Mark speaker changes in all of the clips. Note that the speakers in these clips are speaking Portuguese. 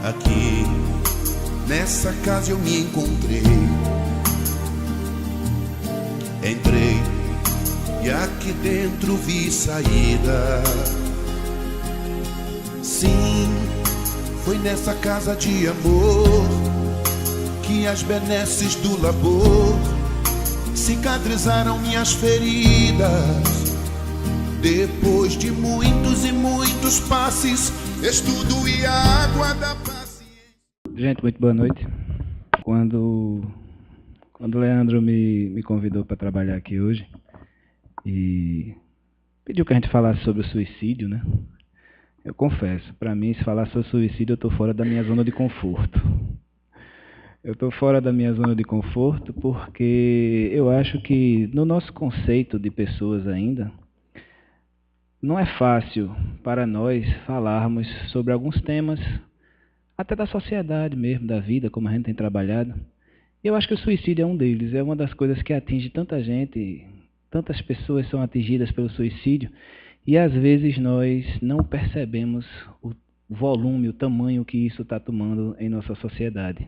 Speaker 1: Aqui, nessa casa eu me encontrei. Entrei e aqui dentro vi saída. Sim, foi nessa casa de amor que as benesses do labor cicatrizaram minhas feridas. Depois de muitos e muitos passes, estudo e água da paciência.
Speaker 2: Gente, muito boa noite. Quando o Leandro me convidou para trabalhar aqui hoje e pediu que a gente falasse sobre o suicídio, né? Eu confesso, para mim, se falar sobre suicídio, eu estou fora da minha zona de conforto. Eu estou fora da minha zona de conforto porque eu acho que no nosso conceito de pessoas ainda, não é fácil para nós falarmos sobre alguns temas, até da sociedade mesmo, da vida, como a gente tem trabalhado. Eu acho que o suicídio é um deles, é uma das coisas que atinge tanta gente, tantas pessoas são atingidas pelo suicídio, e às vezes nós não percebemos o volume, o tamanho que isso está tomando em nossa sociedade.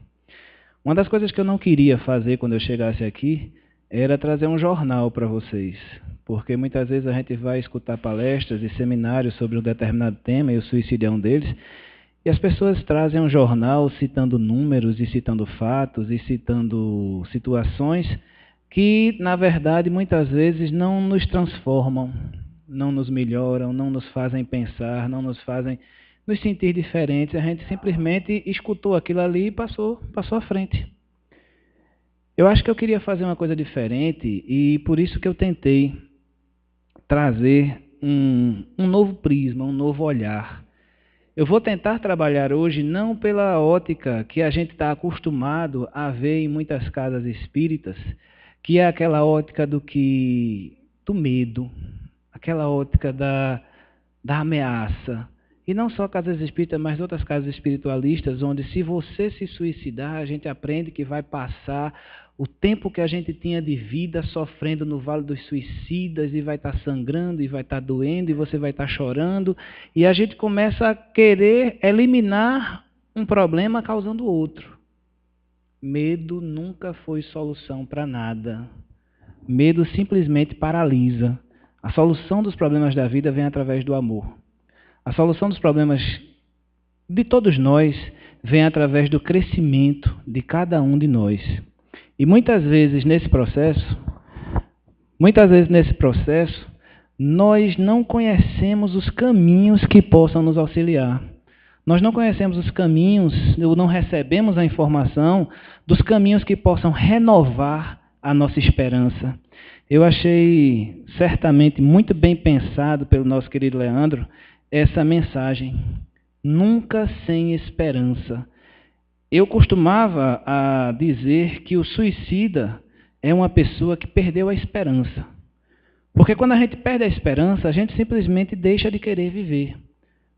Speaker 2: Uma das coisas que eu não queria fazer quando eu chegasse aqui era trazer um jornal para vocês, porque muitas vezes a gente vai escutar palestras e seminários sobre um determinado tema, e o suicídio é um deles, e as pessoas trazem um jornal citando números e citando fatos e citando situações que, na verdade, muitas vezes não nos transformam, não nos melhoram, não nos fazem pensar, não nos fazem nos sentir diferentes. A gente simplesmente escutou aquilo ali e passou à frente. Eu acho que eu queria fazer uma coisa diferente e por isso que eu tentei trazer um novo prisma, um novo olhar. Eu vou tentar trabalhar hoje não pela ótica que a gente está acostumado a ver em muitas casas espíritas, que é aquela ótica do medo, aquela ótica da ameaça. E não só casas espíritas, mas outras casas espiritualistas, onde se você se suicidar, a gente aprende que vai passar o tempo que a gente tinha de vida sofrendo no vale dos suicidas e vai estar sangrando e vai estar doendo e você vai estar chorando. E a gente começa a querer eliminar um problema causando outro. Medo nunca foi solução para nada. Medo simplesmente paralisa. A solução dos problemas da vida vem através do amor. A solução dos problemas de todos nós vem através do crescimento de cada um de nós. E muitas vezes nesse processo, nós não conhecemos os caminhos que possam nos auxiliar. Nós não conhecemos os caminhos, ou não recebemos a informação dos caminhos que possam renovar a nossa esperança. Eu achei certamente muito bem pensado pelo nosso querido Leandro essa mensagem, nunca sem esperança. Eu costumava dizer que o suicida é uma pessoa que perdeu a esperança. Porque quando a gente perde a esperança, a gente simplesmente deixa de querer viver.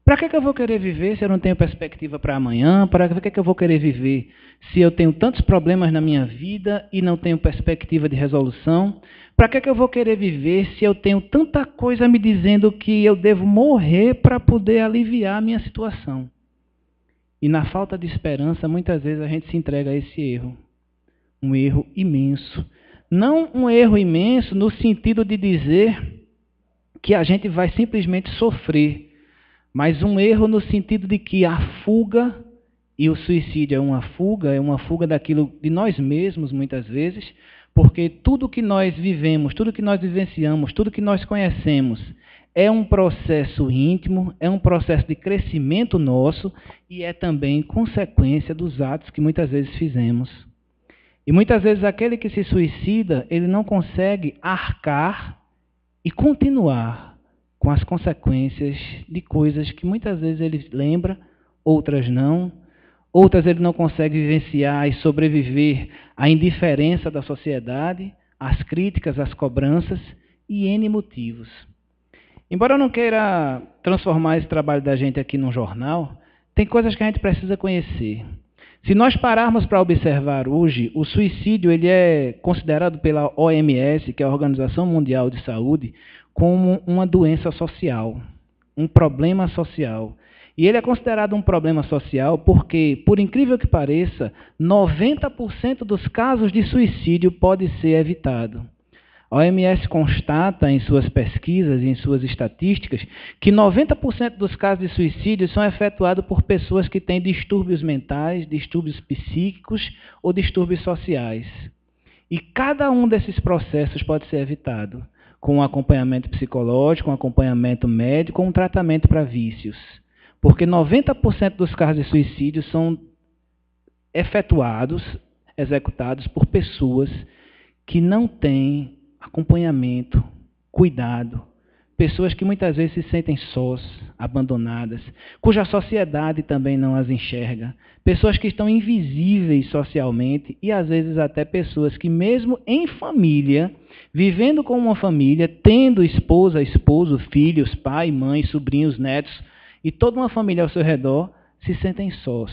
Speaker 2: Para que eu vou querer viver se eu não tenho perspectiva para amanhã? Para que eu vou querer viver se eu tenho tantos problemas na minha vida e não tenho perspectiva de resolução? Para que eu vou querer viver se eu tenho tanta coisa me dizendo que eu devo morrer para poder aliviar a minha situação? E na falta de esperança, muitas vezes a gente se entrega a esse erro. Um erro imenso. Não um erro imenso no sentido de dizer que a gente vai simplesmente sofrer, mas um erro no sentido de que a fuga, e o suicídio é uma fuga daquilo de nós mesmos muitas vezes, porque tudo que nós vivemos, tudo que nós vivenciamos, tudo que nós conhecemos é um processo íntimo, é um processo de crescimento nosso e é também consequência dos atos que muitas vezes fizemos. E muitas vezes aquele que se suicida, ele não consegue arcar e continuar com as consequências de coisas que muitas vezes ele lembra, outras não. Outras ele não consegue vivenciar e sobreviver à indiferença da sociedade, às críticas, às cobranças e N motivos. Embora eu não queira transformar esse trabalho da gente aqui num jornal, tem coisas que a gente precisa conhecer. Se nós pararmos para observar hoje, o suicídio ele é considerado pela OMS, que é a Organização Mundial de Saúde, como uma doença social, um problema social. E ele é considerado um problema social porque, por incrível que pareça, 90% dos casos de suicídio pode ser evitado. A OMS constata em suas pesquisas e em suas estatísticas que 90% dos casos de suicídio são efetuados por pessoas que têm distúrbios mentais, distúrbios psíquicos ou distúrbios sociais. E cada um desses processos pode ser evitado com um acompanhamento psicológico, um acompanhamento médico ou um tratamento para vícios. Porque 90% dos casos de suicídio são executados por pessoas que não têm acompanhamento, cuidado, pessoas que muitas vezes se sentem sós, abandonadas, cuja sociedade também não as enxerga, pessoas que estão invisíveis socialmente e às vezes até pessoas que mesmo em família, vivendo com uma família, tendo esposa, esposo, filhos, pai, mãe, sobrinhos, netos e toda uma família ao seu redor, se sentem sós.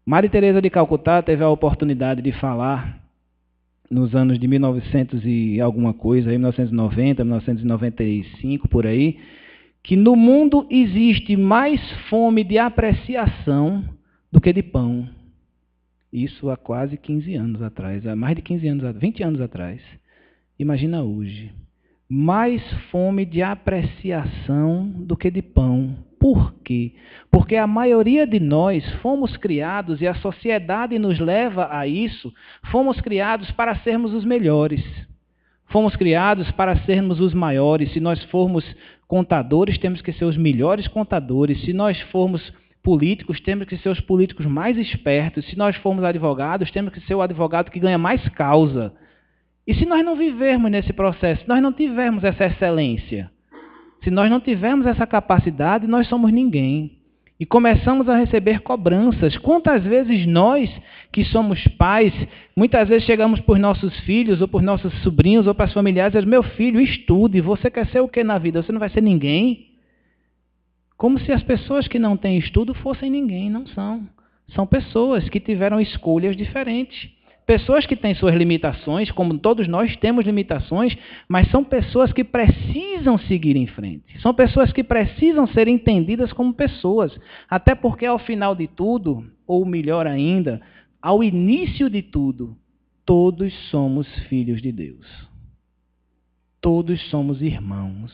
Speaker 2: Maria Teresa de Calcutá teve a oportunidade de falar nos anos de 1900 e alguma coisa, 1990, 1995, por aí, que no mundo existe mais fome de apreciação do que de pão. Isso há quase 15 anos atrás, há mais de 15 anos, 20 anos atrás. Imagina hoje. Mais fome de apreciação do que de pão. Por quê? Porque a maioria de nós fomos criados, e a sociedade nos leva a isso, fomos criados para sermos os melhores. Fomos criados para sermos os maiores. Se nós formos contadores, temos que ser os melhores contadores. Se nós formos políticos, temos que ser os políticos mais espertos. Se nós formos advogados, temos que ser o advogado que ganha mais causa. E se nós não vivermos nesse processo, se nós não tivermos essa excelência, se nós não tivermos essa capacidade, nós somos ninguém. E começamos a receber cobranças. Quantas vezes nós, que somos pais, muitas vezes chegamos para os nossos filhos, ou para os nossos sobrinhos, ou para os familiares, e dizemos, meu filho, estude, você quer ser o que na vida? Você não vai ser ninguém? Como se as pessoas que não têm estudo fossem ninguém, não são. São pessoas que tiveram escolhas diferentes. Pessoas que têm suas limitações, como todos nós temos limitações, mas são pessoas que precisam seguir em frente. São pessoas que precisam ser entendidas como pessoas. Até porque, ao final de tudo, ou melhor ainda, ao início de tudo, todos somos filhos de Deus. Todos somos irmãos.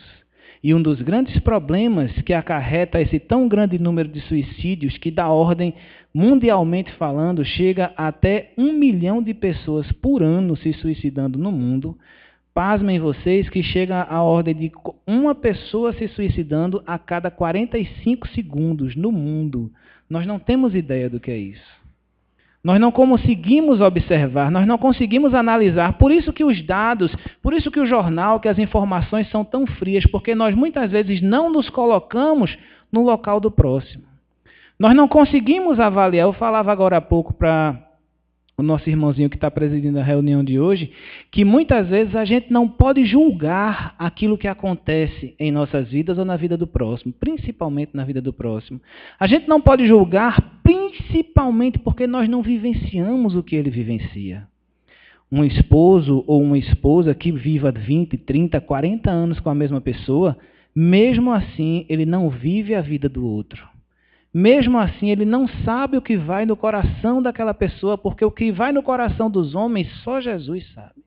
Speaker 2: E um dos grandes problemas que acarreta esse tão grande número de suicídios, que dá ordem, mundialmente falando, chega até 1 milhão de pessoas por ano se suicidando no mundo. Pasmem vocês que chega a ordem de uma pessoa se suicidando a cada 45 segundos no mundo. Nós não temos ideia do que é isso. Nós não conseguimos observar, nós não conseguimos analisar. Por isso que os dados, por isso que o jornal, que as informações são tão frias, porque nós muitas vezes não nos colocamos no local do próximo. Nós não conseguimos avaliar. Eu falava agora há pouco para o nosso irmãozinho que está presidindo a reunião de hoje, que muitas vezes a gente não pode julgar aquilo que acontece em nossas vidas ou na vida do próximo, principalmente na vida do próximo. A gente não pode julgar principalmente porque nós não vivenciamos o que ele vivencia. Um esposo ou uma esposa que viva 20, 30, 40 anos com a mesma pessoa, mesmo assim ele não vive a vida do outro. Mesmo assim, ele não sabe o que vai no coração daquela pessoa, porque o que vai no coração dos homens, só Jesus sabe.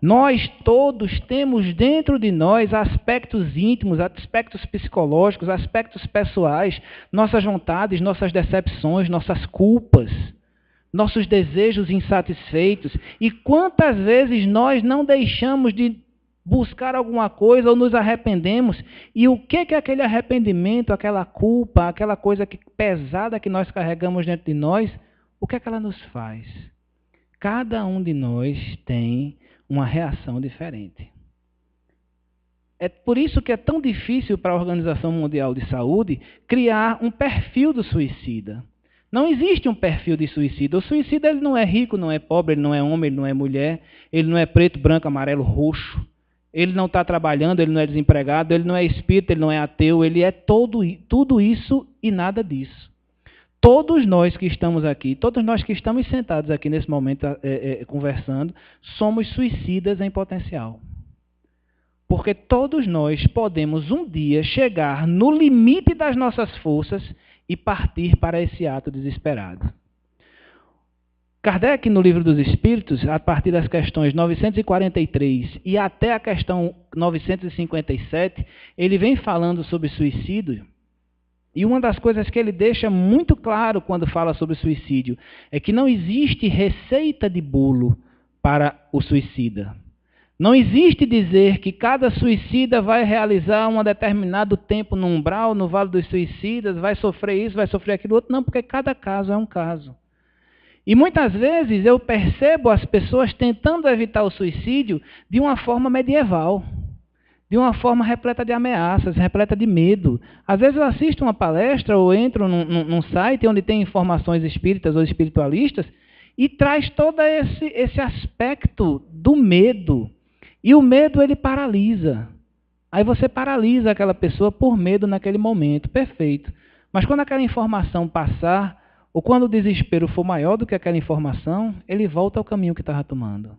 Speaker 2: Nós todos temos dentro de nós aspectos íntimos, aspectos psicológicos, aspectos pessoais, nossas vontades, nossas decepções, nossas culpas, nossos desejos insatisfeitos. E quantas vezes nós não deixamos de buscar alguma coisa ou nos arrependemos, e o que é aquele arrependimento, aquela culpa, aquela coisa pesada que nós carregamos dentro de nós, o que é que ela nos faz? Cada um de nós tem uma reação diferente. É por isso que é tão difícil para a Organização Mundial de Saúde criar um perfil do suicida. Não existe um perfil de suicida. O suicida ele não é rico, não é pobre, ele não é homem, ele não é mulher, ele não é preto, branco, amarelo, roxo. Ele não está trabalhando, ele não é desempregado, ele não é espírita, ele não é ateu, ele é tudo isso e nada disso. Todos nós que estamos aqui, todos nós que estamos sentados aqui nesse momento conversando, somos suicidas em potencial. Porque todos nós podemos um dia chegar no limite das nossas forças e partir para esse ato desesperado. Kardec, no Livro dos Espíritos, a partir das questões 943 e até a questão 957, ele vem falando sobre suicídio. E uma das coisas que ele deixa muito claro quando fala sobre suicídio é que não existe receita de bolo para o suicida. Não existe dizer que cada suicida vai realizar um determinado tempo no umbral, no Vale dos Suicidas, vai sofrer isso, vai sofrer aquilo outro. Não, porque cada caso é um caso. E muitas vezes eu percebo as pessoas tentando evitar o suicídio de uma forma medieval, de uma forma repleta de ameaças, repleta de medo. Às vezes eu assisto uma palestra ou entro num site onde tem informações espíritas ou espiritualistas e traz todo esse aspecto do medo. E o medo, ele paralisa. Aí você paralisa aquela pessoa por medo naquele momento, perfeito. Mas quando aquela informação passar, ou quando o desespero for maior do que aquela informação, ele volta ao caminho que estava tomando.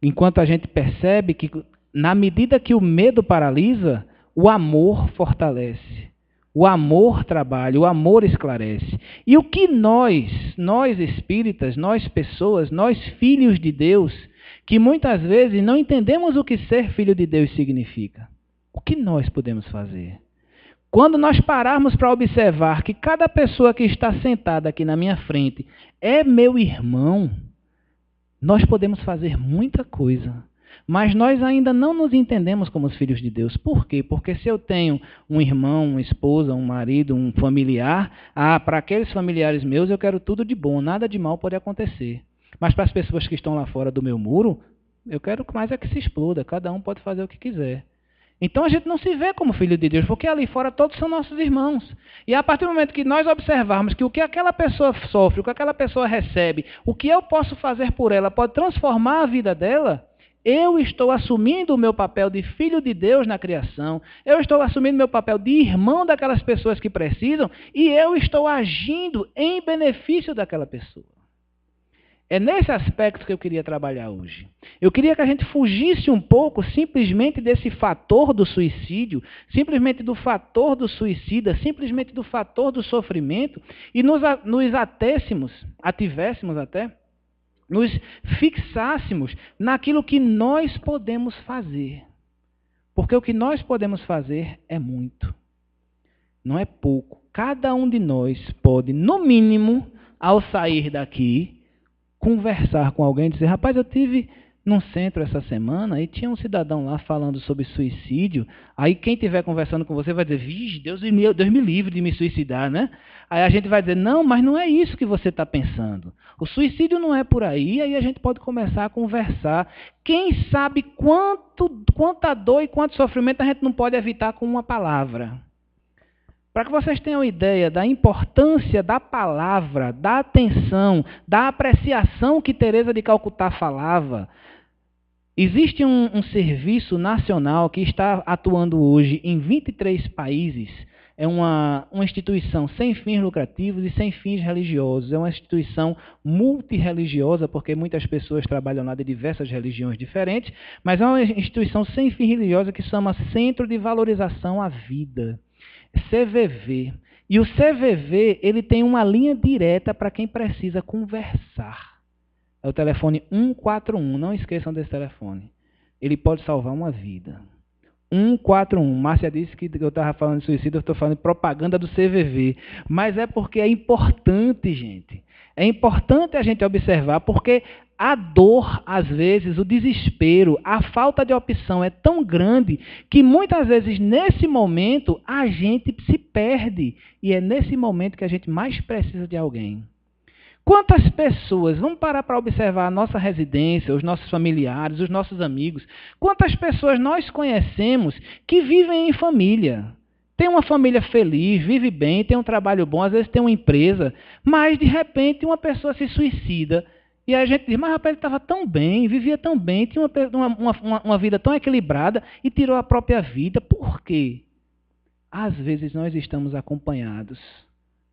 Speaker 2: Enquanto a gente percebe que, na medida que o medo paralisa, o amor fortalece. O amor trabalha, o amor esclarece. E o que nós espíritas, nós pessoas, nós filhos de Deus, que muitas vezes não entendemos o que ser filho de Deus significa. O que nós podemos fazer? Quando nós pararmos para observar que cada pessoa que está sentada aqui na minha frente é meu irmão, nós podemos fazer muita coisa. Mas nós ainda não nos entendemos como os filhos de Deus. Por quê? Porque se eu tenho um irmão, uma esposa, um marido, um familiar, para aqueles familiares meus eu quero tudo de bom, nada de mal pode acontecer. Mas para as pessoas que estão lá fora do meu muro, eu quero mais é que se exploda, cada um pode fazer o que quiser. Então a gente não se vê como filho de Deus, porque ali fora todos são nossos irmãos. E a partir do momento que nós observarmos que o que aquela pessoa sofre, o que aquela pessoa recebe, o que eu posso fazer por ela pode transformar a vida dela, eu estou assumindo o meu papel de filho de Deus na criação, eu estou assumindo o meu papel de irmão daquelas pessoas que precisam e eu estou agindo em benefício daquela pessoa. É nesse aspecto que eu queria trabalhar hoje. Eu queria que a gente fugisse um pouco simplesmente desse fator do suicídio, simplesmente do fator do suicida, simplesmente do fator do sofrimento e nos fixássemos naquilo que nós podemos fazer. Porque o que nós podemos fazer é muito, não é pouco. Cada um de nós pode, no mínimo, ao sair daqui, conversar com alguém e dizer, rapaz, eu tive num centro essa semana e tinha um cidadão lá falando sobre suicídio. Aí quem estiver conversando com você vai dizer, vixe, Deus me livre de me suicidar, né? Aí a gente vai dizer, não, mas não é isso que você está pensando. O suicídio não é por aí, aí a gente pode começar a conversar. Quem sabe quanta dor e quanto sofrimento a gente não pode evitar com uma palavra. Para que vocês tenham ideia da importância da palavra, da atenção, da apreciação que Teresa de Calcutá falava, existe um serviço nacional que está atuando hoje em 23 países. É uma instituição sem fins lucrativos e sem fins religiosos. É uma instituição multirreligiosa, porque muitas pessoas trabalham lá de diversas religiões diferentes, mas é uma instituição sem fins religiosos que se chama Centro de Valorização à Vida. CVV. E o CVV, ele tem uma linha direta para quem precisa conversar. É o telefone 141, não esqueçam desse telefone. Ele pode salvar uma vida. 141. Márcia disse que eu estava falando de suicídio, eu estou falando de propaganda do CVV. Mas é porque é importante, gente. É importante a gente observar, porque a dor, às vezes, o desespero, a falta de opção é tão grande que muitas vezes, nesse momento, a gente se perde. E é nesse momento que a gente mais precisa de alguém. Quantas pessoas, vamos parar para observar a nossa residência, os nossos familiares, os nossos amigos, quantas pessoas nós conhecemos que vivem em família? Tem uma família feliz, vive bem, tem um trabalho bom, às vezes tem uma empresa, mas de repente uma pessoa se suicida e a gente diz, mas rapaz, ele estava tão bem, vivia tão bem, tinha uma vida tão equilibrada e tirou a própria vida. Por quê? Às vezes nós estamos acompanhados,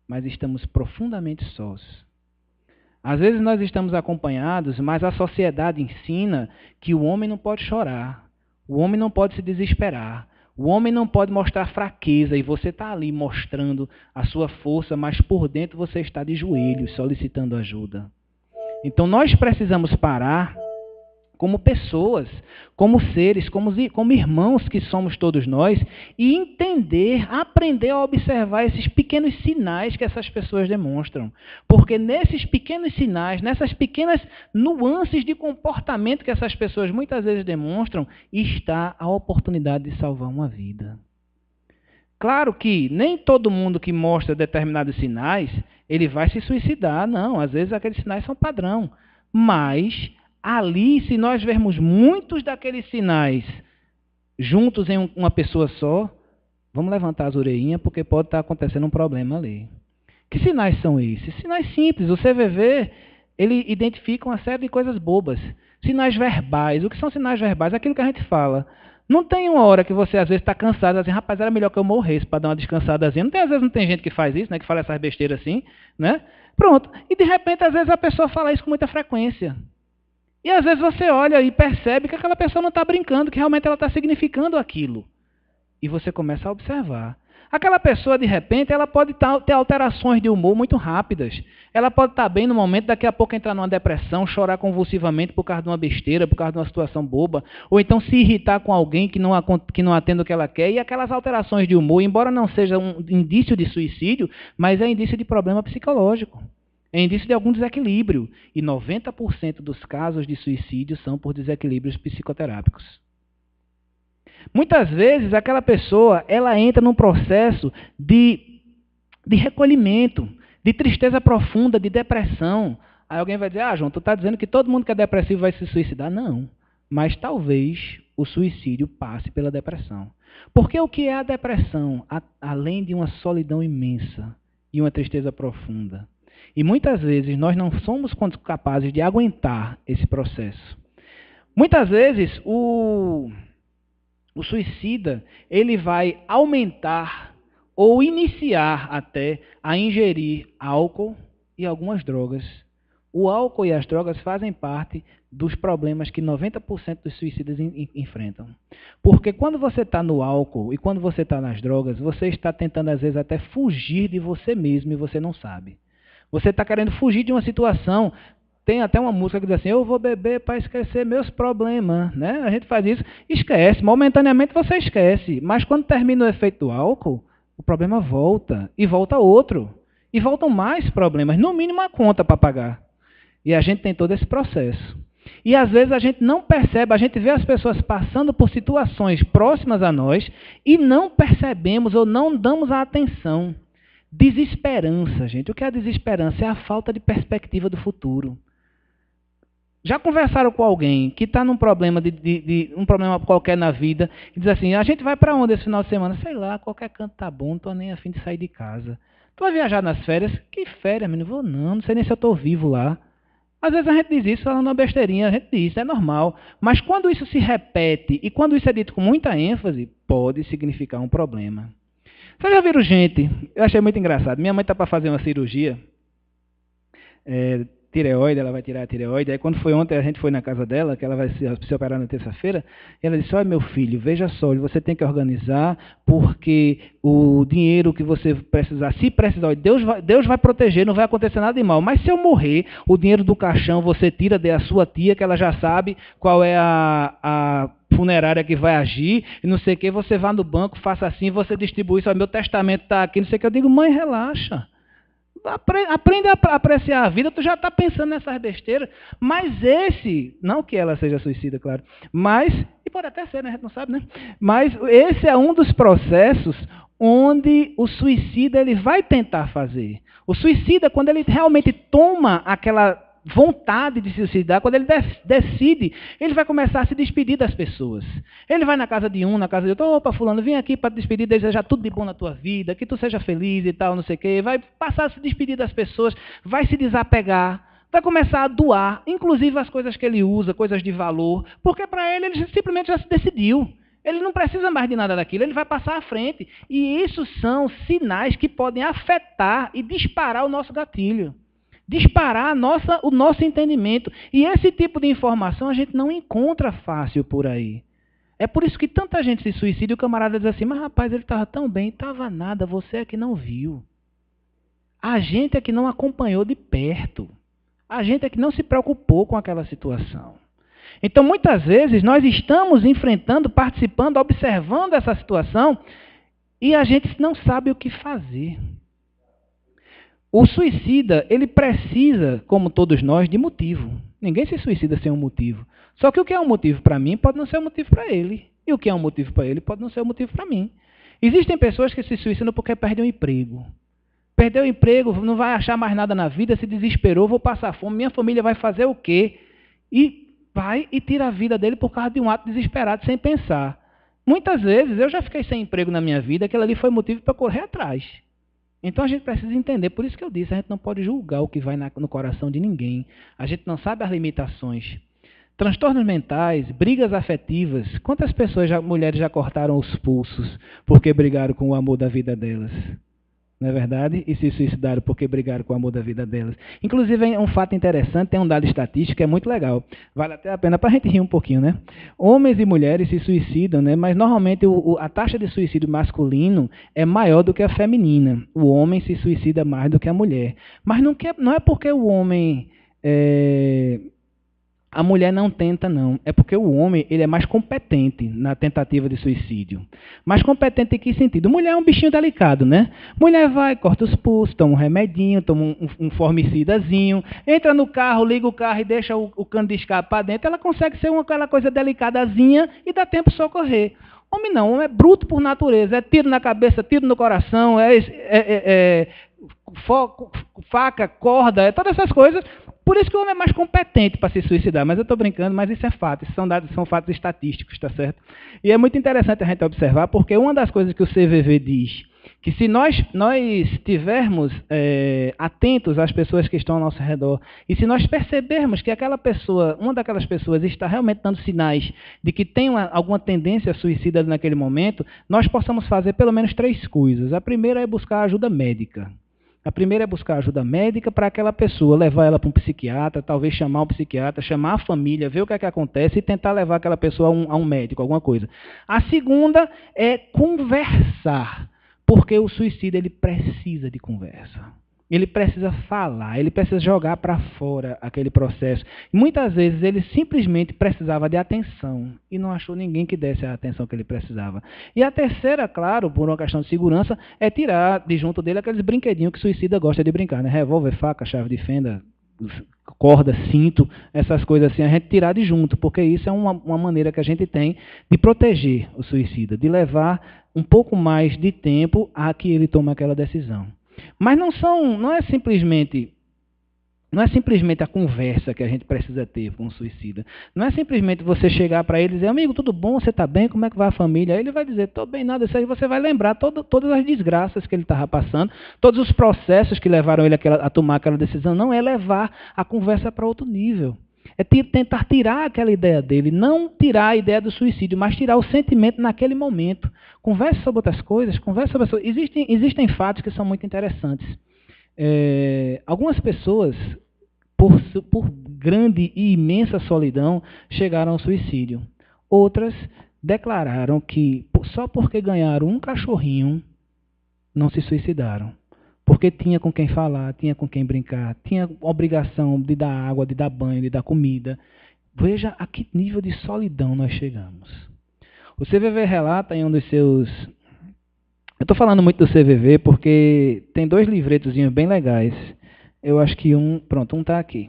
Speaker 2: mas estamos profundamente sós. Às vezes nós estamos acompanhados, mas a sociedade ensina que o homem não pode chorar, O homem não pode se desesperar. O homem não pode mostrar fraqueza e você está ali mostrando a sua força, mas por dentro você está de joelhos solicitando ajuda. Então nós precisamos parar como pessoas, como seres, como irmãos que somos todos nós, e entender, aprender a observar esses pequenos sinais que essas pessoas demonstram. Porque nesses pequenos sinais, nessas pequenas nuances de comportamento que essas pessoas muitas vezes demonstram, está a oportunidade de salvar uma vida. Claro que nem todo mundo que mostra determinados sinais, ele vai se suicidar, não. Às vezes aqueles sinais são padrão. Mas ali, se nós vermos muitos daqueles sinais juntos em uma pessoa só, vamos levantar as orelhinhas porque pode estar acontecendo um problema ali. Que sinais são esses? Sinais simples. O CVV, ele identifica uma série de coisas bobas. Sinais verbais. O que são sinais verbais? Aquilo que a gente fala. Não tem uma hora que você às vezes está cansado, assim, rapaz, era melhor que eu morresse para dar uma descansadazinha. Às vezes não tem gente que faz isso, né, que fala essas besteiras assim, né? Pronto. E de repente, às vezes a pessoa fala isso com muita frequência. E às vezes você olha e percebe que aquela pessoa não está brincando, que realmente ela está significando aquilo. E você começa a observar. Aquela pessoa, de repente, ela pode ter alterações de humor muito rápidas. Ela pode estar bem no momento, daqui a pouco entrar numa depressão, chorar convulsivamente por causa de uma besteira, por causa de uma situação boba, ou então se irritar com alguém que não atende o que ela quer. E aquelas alterações de humor, embora não seja um indício de suicídio, mas é indício de problema psicológico. É indício de algum desequilíbrio. E 90% dos casos de suicídio são por desequilíbrios psicoterápicos. Muitas vezes, aquela pessoa ela entra num processo de recolhimento, de tristeza profunda, de depressão. Aí alguém vai dizer, João, tu está dizendo que todo mundo que é depressivo vai se suicidar? Não. Mas talvez o suicídio passe pela depressão. Porque o que é a depressão? Além de uma solidão imensa e uma tristeza profunda. E muitas vezes nós não somos capazes de aguentar esse processo. Muitas vezes o suicida ele vai aumentar ou iniciar até a ingerir álcool e algumas drogas. O álcool e as drogas fazem parte dos problemas que 90% dos suicidas enfrentam. Porque quando você está no álcool e quando você está nas drogas, você está tentando às vezes até fugir de você mesmo e você não sabe. Você está querendo fugir de uma situação. Tem até uma música que diz assim, eu vou beber para esquecer meus problemas. Né? A gente faz isso, esquece. Momentaneamente você esquece. Mas quando termina o efeito do álcool, o problema volta. E volta outro. E voltam mais problemas. No mínimo a conta para pagar. E a gente tem todo esse processo. E às vezes a gente não percebe, a gente vê as pessoas passando por situações próximas a nós e não percebemos ou não damos a atenção. Desesperança, gente. O que é a desesperança? É a falta de perspectiva do futuro. Já conversaram com alguém que está num problema um problema qualquer na vida e diz assim, a gente vai para onde esse final de semana? Sei lá, qualquer canto tá bom, não estou nem a fim de sair de casa. Tu vai viajar nas férias? Que férias, menino? Vou não sei nem se eu estou vivo lá. Às vezes a gente diz isso falando uma besteirinha, a gente diz, é normal. Mas quando isso se repete e quando isso é dito com muita ênfase, pode significar um problema. Vocês já viram gente? Eu achei muito engraçado. Minha mãe está para fazer uma cirurgia, tireoide, ela vai tirar a tireoide. Aí quando foi ontem, a gente foi na casa dela, que ela vai se operar na terça-feira, e ela disse, olha meu filho, veja só, você tem que organizar, porque o dinheiro que você precisar, se precisar, Deus vai proteger, não vai acontecer nada de mal. Mas se eu morrer, o dinheiro do caixão você tira da sua tia, que ela já sabe qual é a funerária que vai agir, e não sei o que, você vá no banco, faça assim, você distribui isso, meu testamento está aqui, não sei o que. Eu digo, mãe, relaxa. Aprende a apreciar a vida, tu já está pensando nessas besteiras, mas não que ela seja suicida, claro, mas, e pode até ser, né, a gente não sabe, né? Mas esse é um dos processos onde o suicida ele vai tentar fazer. O suicida, quando ele realmente toma aquela vontade de se suicidar, quando ele decide, ele vai começar a se despedir das pessoas. Ele vai na casa de um, na casa de outro, opa, fulano, vem aqui para te despedir, desejar tudo de bom na tua vida, que tu seja feliz e tal, não sei o quê. Vai passar a se despedir das pessoas, vai se desapegar, vai começar a doar, inclusive as coisas que ele usa, coisas de valor, porque para ele simplesmente já se decidiu. Ele não precisa mais de nada daquilo, ele vai passar à frente. E isso são sinais que podem afetar e disparar o nosso gatilho. Disparar o nosso entendimento. E esse tipo de informação a gente não encontra fácil por aí. É por isso que tanta gente se suicida e o camarada diz assim, mas rapaz, ele estava tão bem, estava nada, você é que não viu. A gente é que não acompanhou de perto. A gente é que não se preocupou com aquela situação. Então, muitas vezes, nós estamos enfrentando, participando, observando essa situação e a gente não sabe o que fazer. O suicida, ele precisa, como todos nós, de motivo. Ninguém se suicida sem um motivo. Só que o que é um motivo para mim pode não ser um motivo para ele. E o que é um motivo para ele pode não ser um motivo para mim. Existem pessoas que se suicidam porque perdem o emprego. Perdeu o emprego, não vai achar mais nada na vida, se desesperou, vou passar fome, minha família vai fazer o quê? E vai e tira a vida dele por causa de um ato desesperado, sem pensar. Muitas vezes, eu já fiquei sem emprego na minha vida, aquilo ali foi motivo para correr atrás. Então a gente precisa entender, por isso que eu disse, a gente não pode julgar o que vai no coração de ninguém. A gente não sabe as limitações. Transtornos mentais, brigas afetivas. Quantas pessoas, mulheres já cortaram os pulsos porque brigaram com o amor da vida delas? Não é verdade? E se suicidaram porque brigaram com o amor da vida delas. Inclusive, é um fato interessante, tem um dado estatístico que é muito legal. Vale até a pena para a gente rir um pouquinho, né? Homens e mulheres se suicidam, né? Mas normalmente a taxa de suicídio masculino é maior do que a feminina. O homem se suicida mais do que a mulher. Mas não é porque o homem... A mulher não tenta, não. É porque o homem ele é mais competente na tentativa de suicídio. Mais competente em que sentido? Mulher é um bichinho delicado, né? Mulher vai, corta os pulsos, toma um remedinho, toma um formicidazinho, entra no carro, liga o carro e deixa o cano de escape para dentro. Ela consegue ser aquela coisa delicadazinha e dá tempo de socorrer. Homem não, homem é bruto por natureza. É tiro na cabeça, tiro no coração, faca, corda, todas essas coisas. Por isso que o homem é mais competente para se suicidar. Mas eu estou brincando, mas isso é fato. Isso são fatos estatísticos, tá certo? E é muito interessante a gente observar, porque uma das coisas que o CVV diz, que se nós estivermos atentos às pessoas que estão ao nosso redor, e se nós percebermos que uma daquelas pessoas está realmente dando sinais de que tem alguma tendência suicida naquele momento, nós possamos fazer pelo menos 3 coisas. A primeira é buscar ajuda médica. A primeira é buscar ajuda médica para aquela pessoa, levar ela para um psiquiatra, talvez chamar um psiquiatra, chamar a família, ver o que é que acontece e tentar levar aquela pessoa a um médico, alguma coisa. A segunda é conversar, porque o suicida ele precisa de conversa. Ele precisa falar, ele precisa jogar para fora aquele processo. E muitas vezes ele simplesmente precisava de atenção e não achou ninguém que desse a atenção que ele precisava. E a terceira, claro, por uma questão de segurança, é tirar de junto dele aqueles brinquedinhos que o suicida gosta de brincar, né? Revólver, faca, chave de fenda, corda, cinto, essas coisas assim, a gente tirar de junto, porque isso é uma maneira que a gente tem de proteger o suicida, de levar um pouco mais de tempo a que ele tome aquela decisão. Mas não é simplesmente a conversa que a gente precisa ter com o suicida. Não é simplesmente você chegar para ele e dizer, amigo, tudo bom? Você está bem? Como é que vai a família? Aí ele vai dizer, estou bem, nada. Isso aí você vai lembrar todas as desgraças que ele estava passando, todos os processos que levaram ele a tomar aquela decisão. Não é levar a conversa para outro nível. É tentar tirar aquela ideia dele, não tirar a ideia do suicídio, mas tirar o sentimento naquele momento. Converse sobre outras coisas, converse sobre outras coisas. Existem fatos que são muito interessantes. Algumas pessoas, por grande e imensa solidão, chegaram ao suicídio. Outras declararam que só porque ganharam um cachorrinho, não se suicidaram. Porque tinha com quem falar, tinha com quem brincar, tinha obrigação de dar água, de dar banho, de dar comida. Veja a que nível de solidão nós chegamos. O CVV relata em um dos seus... Eu estou falando muito do CVV porque tem 2 livretozinhos bem legais. Eu acho que um está aqui.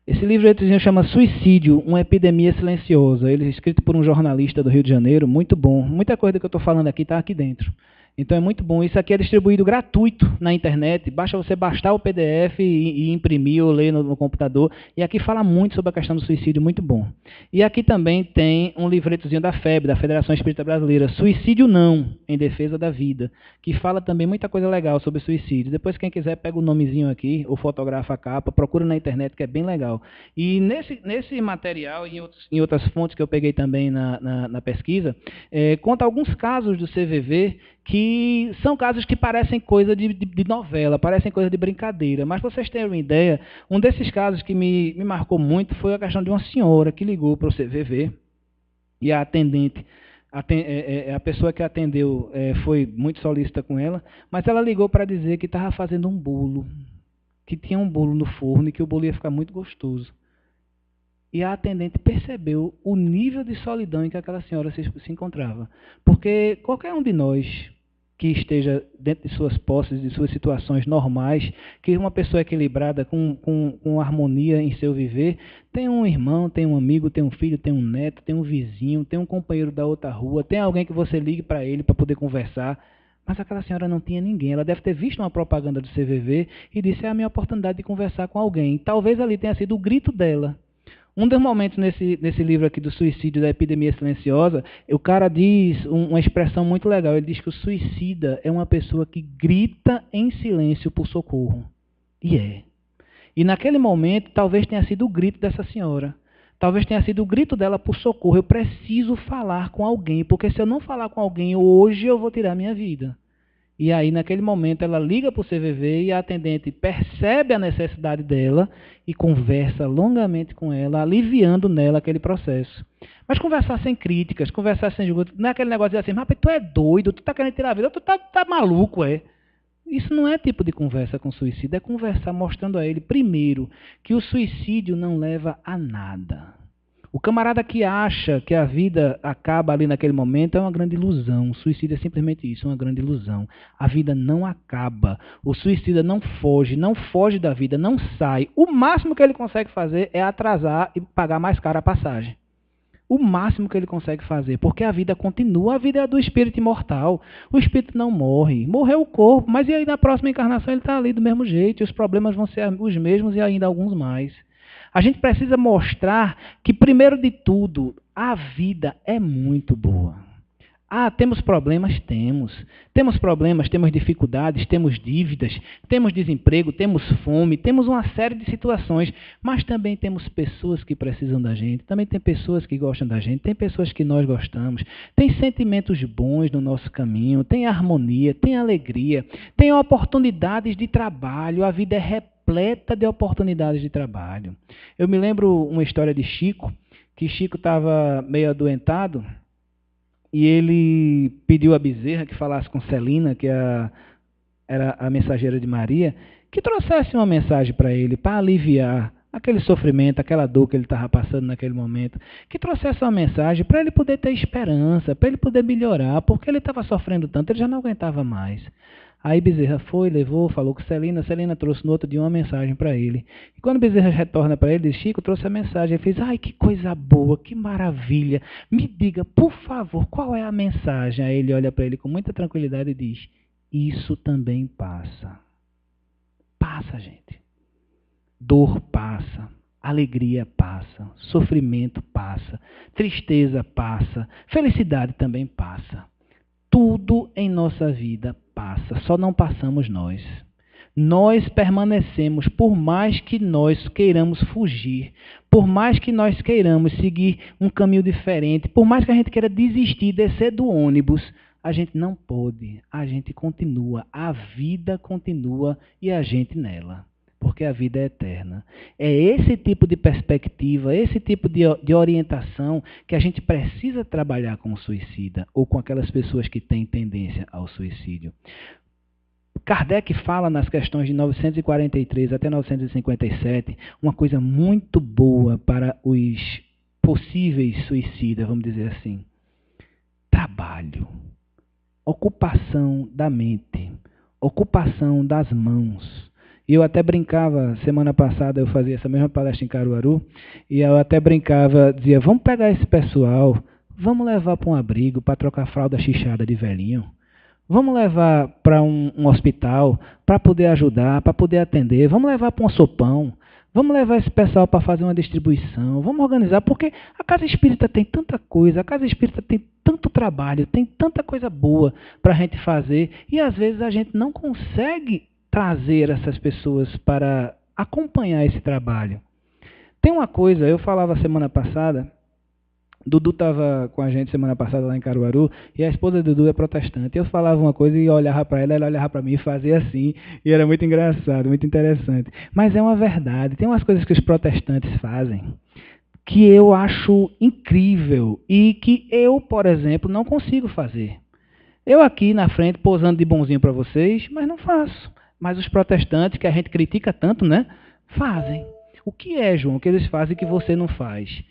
Speaker 2: Esse livretozinho chama Suicídio, uma epidemia silenciosa. Ele é escrito por um jornalista do Rio de Janeiro, muito bom. Muita coisa que eu estou falando aqui está aqui dentro. Então é muito bom. Isso aqui é distribuído gratuito na internet. Basta você baixar o PDF e imprimir ou ler no computador. E aqui fala muito sobre a questão do suicídio, muito bom. E aqui também tem um livretozinho da FEB, da Federação Espírita Brasileira, Suicídio Não, em Defesa da Vida, que fala também muita coisa legal sobre suicídio. Depois, quem quiser, pega o nomezinho aqui, ou fotografa a capa, procura na internet, que é bem legal. E nesse material, e em outras fontes que eu peguei também na pesquisa, conta alguns casos do CVV que são casos que parecem coisa de novela, parecem coisa de brincadeira. Mas, para vocês terem uma ideia, um desses casos que me marcou muito foi a questão de uma senhora que ligou para o CVV E a atendente, a pessoa que atendeu foi muito solícita com ela, mas ela ligou para dizer que estava fazendo um bolo, que tinha um bolo no forno e que o bolo ia ficar muito gostoso. E a atendente percebeu o nível de solidão em que aquela senhora se encontrava. Porque qualquer um de nós que esteja dentro de suas posses, de suas situações normais, que uma pessoa equilibrada, com harmonia em seu viver, tem um irmão, tem um amigo, tem um filho, tem um neto, tem um vizinho, tem um companheiro da outra rua, tem alguém que você ligue para ele para poder conversar. Mas aquela senhora não tinha ninguém. Ela deve ter visto uma propaganda do CVV e disse: é a minha oportunidade de conversar com alguém. Talvez ali tenha sido o grito dela. Um dos momentos nesse livro aqui do suicídio, da epidemia silenciosa, o cara diz uma expressão muito legal. Ele diz que o suicida é uma pessoa que grita em silêncio por socorro. E é. E naquele momento, talvez tenha sido o grito dessa senhora. Talvez tenha sido o grito dela por socorro. Eu preciso falar com alguém, porque se eu não falar com alguém hoje, eu vou tirar minha vida. E aí, naquele momento, ela liga para o CVV e a atendente percebe a necessidade dela e conversa longamente com ela, aliviando nela aquele processo. Mas conversar sem críticas, conversar sem julgamento, não é aquele negócio de assim: rapaz, tu é doido, tu tá querendo tirar a vida, tu tá maluco, é. Isso não é tipo de conversa com suicídio, é conversar mostrando a ele, primeiro, que o suicídio não leva a nada. O camarada que acha que a vida acaba ali naquele momento é uma grande ilusão. O suicídio é simplesmente isso, uma grande ilusão. A vida não acaba. O suicida não foge da vida, não sai. O máximo que ele consegue fazer é atrasar e pagar mais caro a passagem. O máximo que ele consegue fazer, porque a vida continua, a vida é a do espírito imortal. O espírito não morre. Morreu o corpo, mas e aí na próxima encarnação ele está ali do mesmo jeito, e os problemas vão ser os mesmos e ainda alguns mais. A gente precisa mostrar que, primeiro de tudo, a vida é muito boa. Temos problemas? Temos. Temos problemas, temos dificuldades, temos dívidas, temos desemprego, temos fome, temos uma série de situações, mas também temos pessoas que precisam da gente, também tem pessoas que gostam da gente, tem pessoas que nós gostamos, tem sentimentos bons no nosso caminho, tem harmonia, tem alegria, tem oportunidades de trabalho, a vida é repleta de oportunidades de trabalho. Eu me lembro uma história de Chico, que Chico estava meio adoentado, e ele pediu a Bezerra que falasse com Celina, que era a mensageira de Maria, que trouxesse uma mensagem para ele, para aliviar aquele sofrimento, aquela dor que ele estava passando naquele momento, que trouxesse uma mensagem para ele poder ter esperança, para ele poder melhorar, porque ele estava sofrendo tanto, ele já não aguentava mais. Aí Bezerra foi, levou, falou com Celina trouxe no outro dia uma mensagem para ele. E quando Bezerra retorna para ele, diz: Chico, trouxe a mensagem. Ele fez: ai, que coisa boa, que maravilha. Me diga, por favor, qual é a mensagem? Aí ele olha para ele com muita tranquilidade e diz: isso também passa. Passa, gente. Dor passa, alegria passa, sofrimento passa, tristeza passa, felicidade também passa. Tudo em nossa vida passa, só não passamos nós. Nós permanecemos, por mais que nós queiramos fugir, por mais que nós queiramos seguir um caminho diferente, por mais que a gente queira desistir, descer do ônibus, a gente não pode, a gente continua, a vida continua e a gente nela. Porque a vida é eterna. É esse tipo de perspectiva, esse tipo de orientação que a gente precisa trabalhar com o suicida ou com aquelas pessoas que têm tendência ao suicídio. Kardec fala nas questões de 943 até 957 uma coisa muito boa para os possíveis suicidas, vamos dizer assim. Trabalho, ocupação da mente, ocupação das mãos. E eu até brincava, semana passada eu fazia essa mesma palestra em Caruaru, e eu até brincava, dizia: vamos pegar esse pessoal, vamos levar para um abrigo para trocar fralda chichada de velhinho. Vamos levar para um hospital para poder ajudar, para poder atender. Vamos levar para um sopão. Vamos levar esse pessoal para fazer uma distribuição. Vamos organizar, porque a Casa Espírita tem tanta coisa, a Casa Espírita tem tanto trabalho, tem tanta coisa boa para a gente fazer, e às vezes a gente não consegue trazer essas pessoas para acompanhar esse trabalho. Tem uma coisa, eu falava semana passada, Dudu estava com a gente semana passada lá em Caruaru, e a esposa do Dudu é protestante. Eu falava uma coisa e olhava para ela olhava para mim e fazia assim, e era muito engraçado, muito interessante. Mas é uma verdade, tem umas coisas que os protestantes fazem. que eu acho incrível e que eu, por exemplo, não consigo fazer. Eu aqui na frente, posando de bonzinho para vocês, mas não faço. Mas os protestantes, que a gente critica tanto, né, fazem. O que é, João, que eles fazem que você não faz?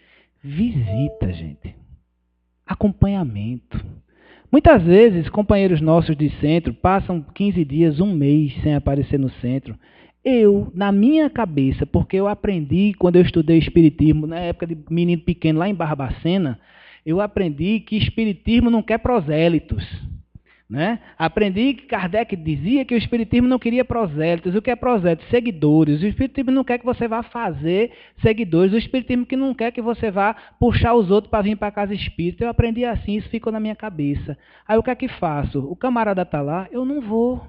Speaker 2: Visita, gente. Acompanhamento. Muitas vezes, companheiros nossos de centro passam 15 dias, um mês sem aparecer no centro. Eu, na minha cabeça, porque eu aprendi quando eu estudei Espiritismo, na época de menino pequeno, lá em Barbacena, eu aprendi que Espiritismo não quer prosélitos. Né? Aprendi que Kardec dizia que o Espiritismo não queria prosélitos. O que é prosélito? Seguidores. O Espiritismo não quer que você vá fazer seguidores. O Espiritismo que não quer que você vá puxar os outros para vir para a casa espírita. Eu aprendi assim, isso ficou na minha cabeça. Aí o que é que faço? O camarada está lá, eu não vou.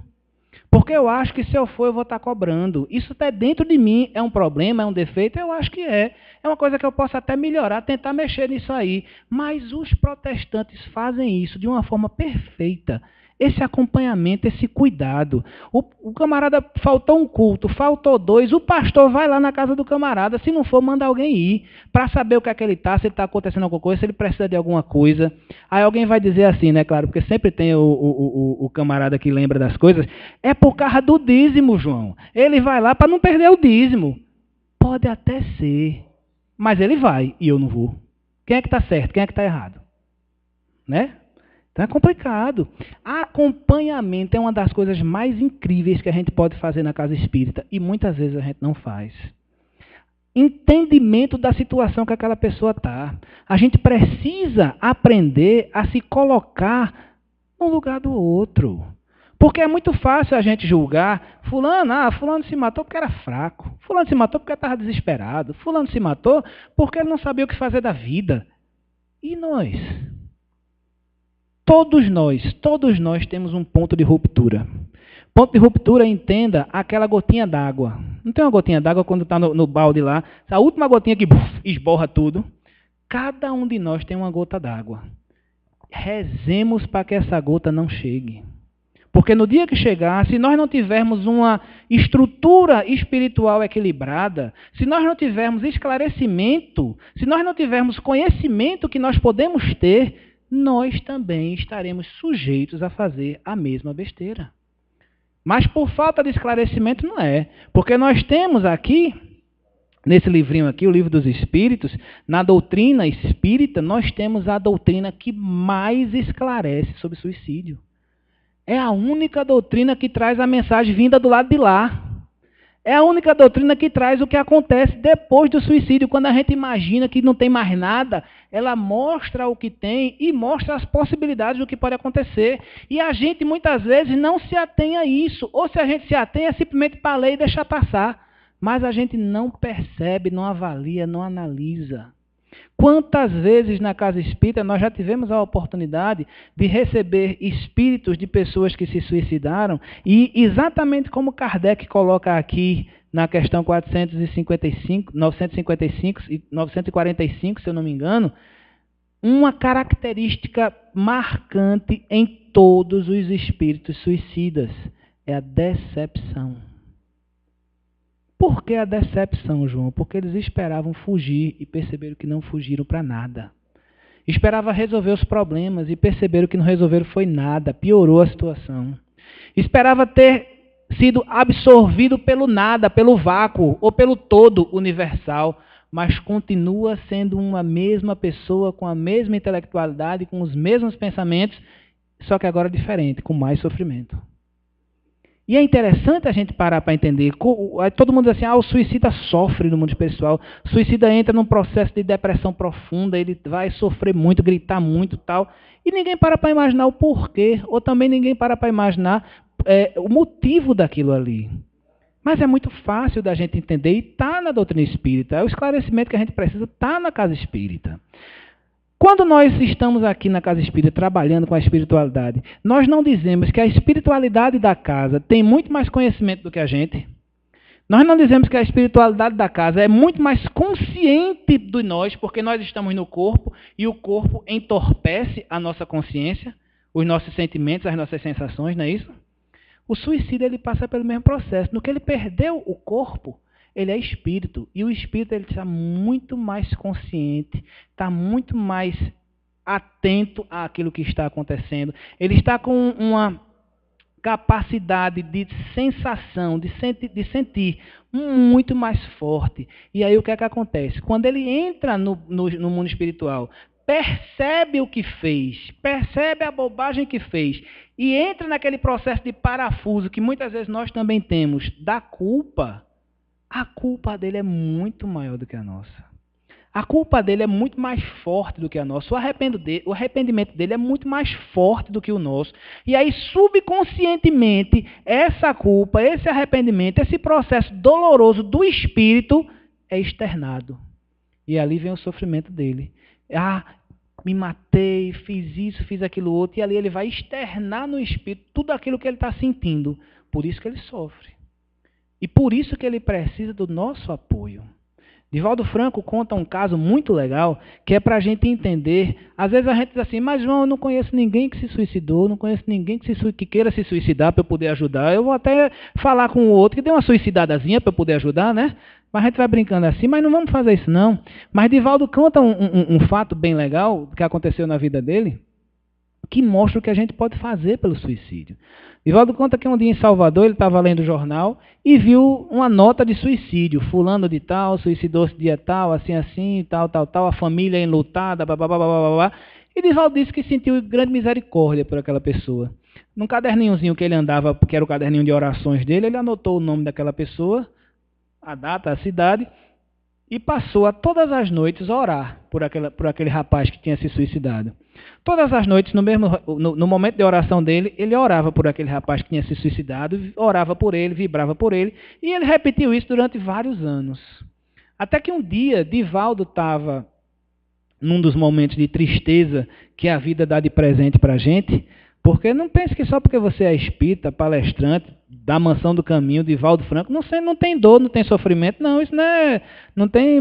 Speaker 2: Porque eu acho que se eu for, eu vou estar cobrando. Isso até dentro de mim é um problema, é um defeito? Eu acho que é. É uma coisa que eu posso até melhorar, tentar mexer nisso aí. Mas os protestantes fazem isso de uma forma perfeita. Esse acompanhamento, esse cuidado. O camarada faltou um culto, faltou 2, o pastor vai lá na casa do camarada, se não for, manda alguém ir, para saber o que é que ele está, se está acontecendo alguma coisa, se ele precisa de alguma coisa. Aí alguém vai dizer assim, né, claro, porque sempre tem o camarada que lembra das coisas, é por causa do dízimo, João. Ele vai lá para não perder o dízimo. Pode até ser, mas ele vai e eu não vou. Quem é que está certo, quem é que está errado? Né? Então é complicado. Acompanhamento é uma das coisas mais incríveis que a gente pode fazer na casa espírita e muitas vezes a gente não faz. Entendimento da situação que aquela pessoa está. A gente precisa aprender a se colocar no lugar do outro. Porque é muito fácil a gente julgar fulano se matou porque era fraco. Fulano se matou porque estava desesperado. Fulano se matou porque ele não sabia o que fazer da vida. E nós? Todos nós temos um ponto de ruptura. Ponto de ruptura, entenda, aquela gotinha d'água. Não tem uma gotinha d'água quando está no balde lá? A última gotinha que esborra tudo. Cada um de nós tem uma gota d'água. Rezemos para que essa gota não chegue. Porque no dia que chegar, se nós não tivermos uma estrutura espiritual equilibrada, se nós não tivermos esclarecimento, se nós não tivermos conhecimento que nós podemos ter, nós também estaremos sujeitos a fazer a mesma besteira. Mas por falta de esclarecimento não é. Porque nós temos aqui, nesse livrinho aqui, o Livro dos Espíritos, na doutrina espírita, nós temos a doutrina que mais esclarece sobre suicídio. É a única doutrina que traz a mensagem vinda do lado de lá. É a única doutrina que traz o que acontece depois do suicídio. Quando a gente imagina que não tem mais nada, ela mostra o que tem e mostra as possibilidades do que pode acontecer. E a gente muitas vezes não se atém a isso. Ou se a gente se atém, é simplesmente para ler e deixar passar. Mas a gente não percebe, não avalia, não analisa. Quantas vezes na casa espírita nós já tivemos a oportunidade de receber espíritos de pessoas que se suicidaram e exatamente como Kardec coloca aqui na questão 455, 955 e 945, se eu não me engano, uma característica marcante em todos os espíritos suicidas é a decepção. Por que a decepção, João? Porque eles esperavam fugir e perceberam que não fugiram para nada. Esperavam resolver os problemas e perceberam que não resolveram foi nada, piorou a situação. Esperava ter sido absorvido pelo nada, pelo vácuo ou pelo todo universal, mas continua sendo uma mesma pessoa com a mesma intelectualidade, com os mesmos pensamentos, só que agora diferente, com mais sofrimento. E é interessante a gente parar para entender. Todo mundo diz assim, o suicida sofre no mundo espiritual. O suicida entra num processo de depressão profunda, ele vai sofrer muito, gritar muito e tal. E ninguém para imaginar o porquê, ou também ninguém para imaginar o motivo daquilo ali. Mas é muito fácil da gente entender e está na doutrina espírita. O esclarecimento que a gente precisa está na casa espírita. Quando nós estamos aqui na casa espírita trabalhando com a espiritualidade, nós não dizemos que a espiritualidade da casa tem muito mais conhecimento do que a gente. Nós não dizemos que a espiritualidade da casa é muito mais consciente de nós, porque nós estamos no corpo e o corpo entorpece a nossa consciência, os nossos sentimentos, as nossas sensações, não é isso? O suicídio ele passa pelo mesmo processo. No que ele perdeu o corpo, Ele é espírito. E o espírito ele está muito mais consciente, está muito mais atento àquilo que está acontecendo. Ele está com uma capacidade de sensação, de sentir muito mais forte. E aí o que é que acontece? Quando ele entra no mundo espiritual, percebe o que fez, percebe a bobagem que fez, e entra naquele processo de parafuso que muitas vezes nós também temos, da culpa, a culpa dele é muito maior do que a nossa. A culpa dele é muito mais forte do que a nossa. O arrependimento dele é muito mais forte do que o nosso. E aí, subconscientemente, essa culpa, esse arrependimento, esse processo doloroso do espírito é externado. E ali vem o sofrimento dele. Me matei, fiz isso, fiz aquilo outro. E ali ele vai externar no espírito tudo aquilo que ele está sentindo. Por isso que ele sofre. E por isso que ele precisa do nosso apoio. Divaldo Franco conta um caso muito legal, que é para a gente entender. Às vezes a gente diz assim, mas João, eu não conheço ninguém que se suicidou, não conheço ninguém que queira se suicidar para eu poder ajudar. Eu vou até falar com o outro que dê uma suicidadazinha para eu poder ajudar, né? Mas a gente vai brincando assim, mas não vamos fazer isso não. Mas Divaldo conta um fato bem legal que aconteceu na vida dele, que mostra o que a gente pode fazer pelo suicídio. Divaldo conta que um dia em Salvador ele estava lendo o jornal e viu uma nota de suicídio. Fulano de tal, suicidou-se dia tal, assim, tal, a família enlutada, blá. E Divaldo disse que sentiu grande misericórdia por aquela pessoa. Num caderninhozinho que ele andava, que era o caderninho de orações dele, ele anotou o nome daquela pessoa, a data, a cidade, e passou a todas as noites orar por aquele rapaz que tinha se suicidado. Todas as noites, no momento de oração dele, ele orava por aquele rapaz que tinha se suicidado, orava por ele, vibrava por ele, e ele repetiu isso durante vários anos. Até que um dia, Divaldo estava num dos momentos de tristeza que a vida dá de presente para a gente, porque não pense que só porque você é espírita, palestrante, da Mansão do Caminho, Divaldo Franco, não tem dor, não tem sofrimento, não, isso não tem,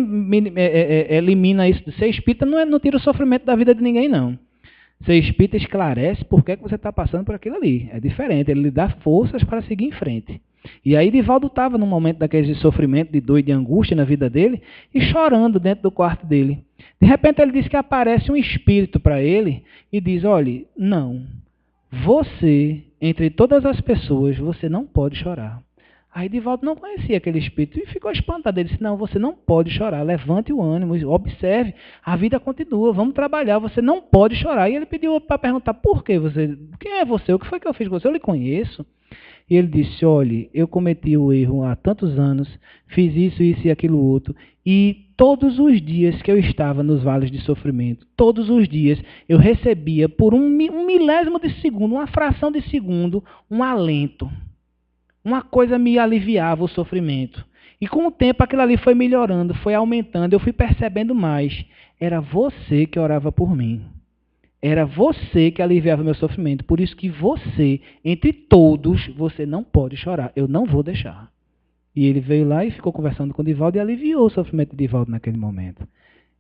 Speaker 2: elimina isso. Ser espírita não tira o sofrimento da vida de ninguém, não. Ser espírita esclarece por que você está passando por aquilo ali. É diferente, ele lhe dá forças para seguir em frente. E aí Divaldo estava num momento daquele sofrimento, de dor e de angústia na vida dele, e chorando dentro do quarto dele. De repente ele diz que aparece um espírito para ele e diz, olha, não, você, entre todas as pessoas, você não pode chorar. Aí Divaldo não conhecia aquele espírito e ficou espantado. Ele disse, não, você não pode chorar, levante o ânimo, observe, a vida continua, vamos trabalhar, você não pode chorar. E ele pediu para perguntar, por que você? Quem é você? O que foi que eu fiz com você? Eu lhe conheço. E ele disse, olha, eu cometi o erro há tantos anos, fiz isso e aquilo outro, e todos os dias que eu estava nos vales de sofrimento, todos os dias eu recebia por um milésimo de segundo, uma fração de segundo, um alento. Uma coisa me aliviava o sofrimento. E com o tempo aquilo ali foi melhorando, foi aumentando, eu fui percebendo mais. Era você que orava por mim. Era você que aliviava meu sofrimento. Por isso que você, entre todos, você não pode chorar. Eu não vou deixar. E ele veio lá e ficou conversando com o Divaldo e aliviou o sofrimento de Divaldo naquele momento.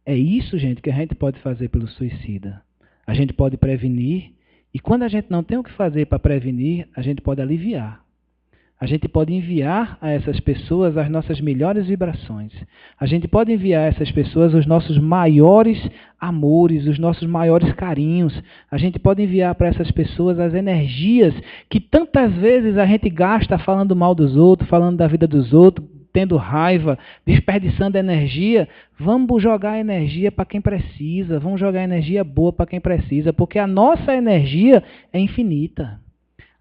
Speaker 2: É isso, gente, que a gente pode fazer pelo suicida. A gente pode prevenir. E quando a gente não tem o que fazer para prevenir, a gente pode aliviar. A gente pode enviar a essas pessoas as nossas melhores vibrações. A gente pode enviar a essas pessoas os nossos maiores amores, os nossos maiores carinhos. A gente pode enviar para essas pessoas as energias que tantas vezes a gente gasta falando mal dos outros, falando da vida dos outros, tendo raiva, desperdiçando energia. Vamos jogar energia para quem precisa, vamos jogar energia boa para quem precisa, porque a nossa energia é infinita.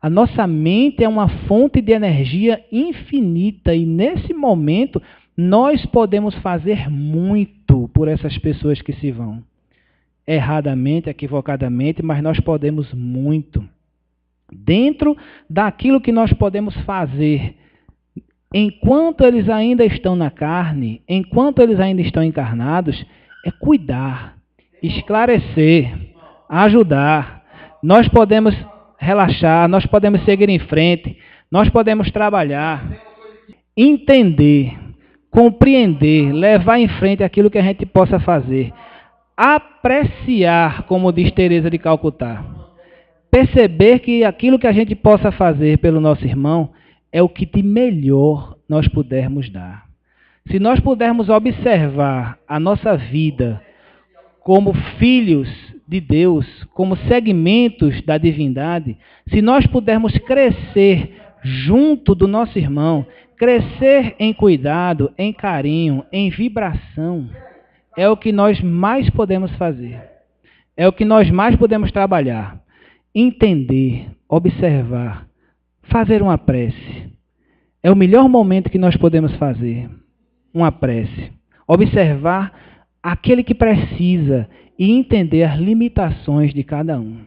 Speaker 2: A nossa mente é uma fonte de energia infinita e nesse momento nós podemos fazer muito por essas pessoas que se vão. Erradamente, equivocadamente, mas nós podemos muito. Dentro daquilo que nós podemos fazer, enquanto eles ainda estão na carne, enquanto eles ainda estão encarnados, é cuidar, esclarecer, ajudar. Nós podemos relaxar, nós podemos seguir em frente, nós podemos trabalhar, entender, compreender, levar em frente aquilo que a gente possa fazer, apreciar, como diz Teresa de Calcutá, perceber que aquilo que a gente possa fazer pelo nosso irmão é o que de melhor nós pudermos dar. se nós pudermos observar a nossa vida como filhos de Deus, como segmentos da divindade, se nós pudermos crescer junto do nosso irmão, crescer em cuidado, em carinho, em vibração, é o que nós mais podemos fazer. É o que nós mais podemos trabalhar. Entender, observar, fazer uma prece. É o melhor momento que nós podemos fazer. Uma prece. Observar aquele que precisa e entender as limitações de cada um.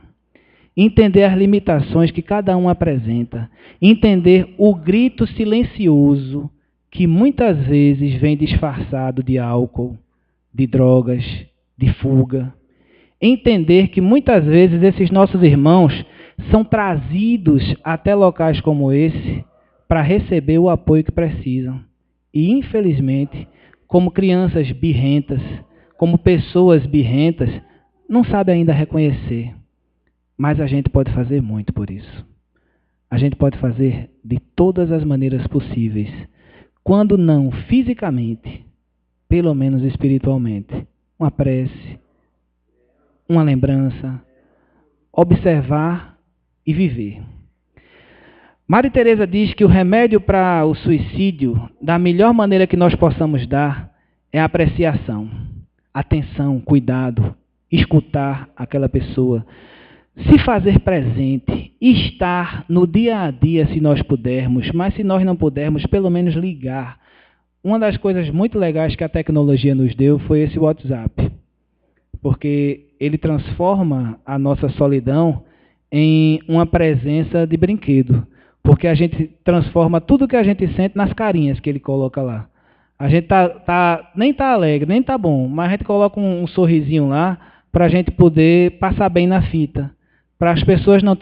Speaker 2: Entender as limitações que cada um apresenta. Entender o grito silencioso que muitas vezes vem disfarçado de álcool, de drogas, de fuga. Entender que muitas vezes esses nossos irmãos são trazidos até locais como esse para receber o apoio que precisam. E, infelizmente, como crianças birrentas, como pessoas birrentas, não sabem ainda reconhecer. Mas a gente pode fazer muito por isso. A gente pode fazer de todas as maneiras possíveis. Quando não fisicamente, pelo menos espiritualmente. Uma prece, uma lembrança, observar e viver. Maria Teresa diz que o remédio para o suicídio, da melhor maneira que nós possamos dar, é a apreciação, atenção, cuidado, escutar aquela pessoa, se fazer presente, estar no dia a dia se nós pudermos, mas se nós não pudermos, pelo menos ligar. Uma das coisas muito legais que a tecnologia nos deu foi esse WhatsApp, porque ele transforma a nossa solidão em uma presença de brinquedo, porque a gente transforma tudo que a gente sente nas carinhas que ele coloca lá. A gente nem está alegre, nem está bom, mas a gente coloca um sorrisinho lá para a gente poder passar bem na fita, para as pessoas não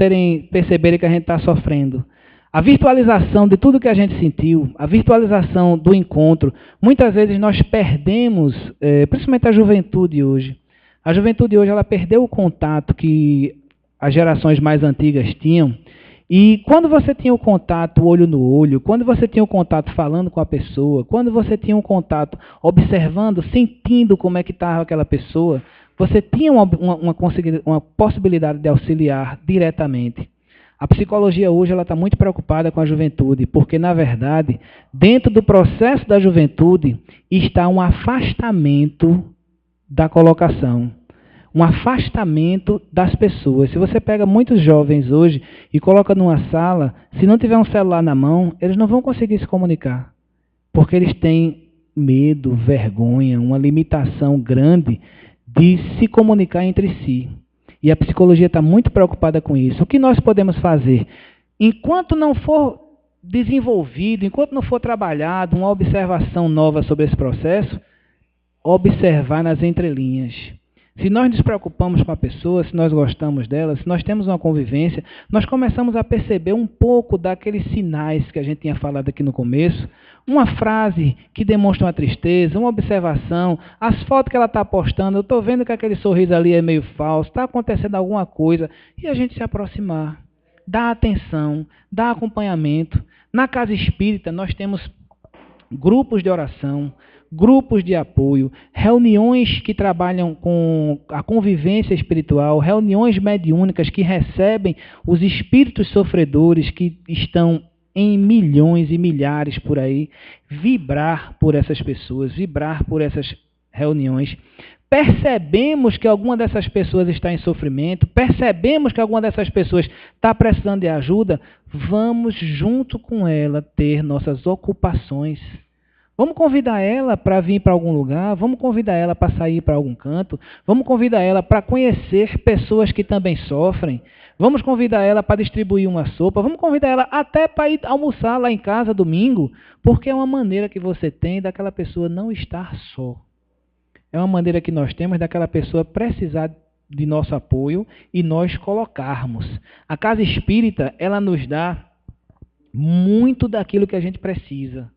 Speaker 2: perceberem que a gente está sofrendo. A virtualização de tudo que a gente sentiu, a virtualização do encontro, muitas vezes nós perdemos, principalmente a juventude hoje. A juventude hoje ela perdeu o contato que as gerações mais antigas tinham. E quando você tinha o contato olho no olho, quando você tinha o contato falando com a pessoa, quando você tinha um contato observando, sentindo como é que estava aquela pessoa, você tinha uma possibilidade de auxiliar diretamente. A psicologia hoje está muito preocupada com a juventude, porque, na verdade, dentro do processo da juventude está um afastamento da colocação. Um afastamento das pessoas. Se você pega muitos jovens hoje e coloca numa sala, se não tiver um celular na mão, eles não vão conseguir se comunicar. Porque eles têm medo, vergonha, uma limitação grande de se comunicar entre si. E a psicologia está muito preocupada com isso. O que nós podemos fazer? Enquanto não for desenvolvido, enquanto não for trabalhado uma observação nova sobre esse processo, observar nas entrelinhas. Se nós nos preocupamos com a pessoa, se nós gostamos dela, se nós temos uma convivência, nós começamos a perceber um pouco daqueles sinais que a gente tinha falado aqui no começo. Uma frase que demonstra uma tristeza, uma observação, as fotos que ela está postando, eu estou vendo que aquele sorriso ali é meio falso, está acontecendo alguma coisa, e a gente se aproximar, dar atenção, dar acompanhamento. Na casa espírita nós temos grupos de oração, grupos de apoio, reuniões que trabalham com a convivência espiritual, reuniões mediúnicas que recebem os espíritos sofredores que estão em milhões e milhares por aí, vibrar por essas pessoas, vibrar por essas reuniões. Percebemos que alguma dessas pessoas está em sofrimento, percebemos que alguma dessas pessoas está precisando de ajuda, vamos junto com ela ter nossas ocupações. Vamos convidar ela para vir para algum lugar, vamos convidar ela para sair para algum canto, vamos convidar ela para conhecer pessoas que também sofrem, vamos convidar ela para distribuir uma sopa, vamos convidar ela até para ir almoçar lá em casa domingo, porque é uma maneira que você tem daquela pessoa não estar só. É uma maneira que nós temos daquela pessoa precisar de nosso apoio e nós colocarmos. A casa espírita, ela nos dá muito daquilo que a gente precisa.